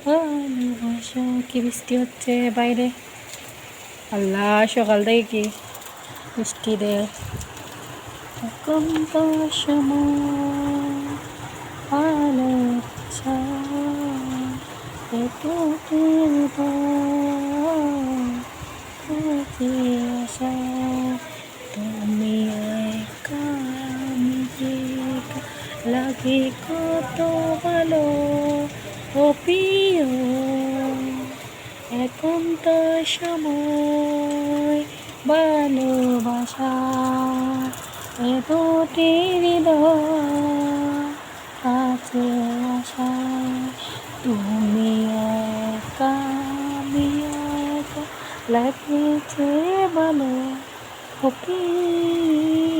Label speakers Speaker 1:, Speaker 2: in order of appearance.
Speaker 1: ভালোবাসা। কি বৃষ্টি হচ্ছে বাইরে, আল্লাহ সকাল থেকে কি বৃষ্টি রে। এখন তো সময় ভালোবাসা এত আশা তুমি একা আমি একা, লাগে কত ভালো ও প্রিয়। এখন তো সময় ভালোবাসা এতটি হৃদয় কাছে আসা তুমি একা আমি একা, লাগছে ভালো ও প্রিয়।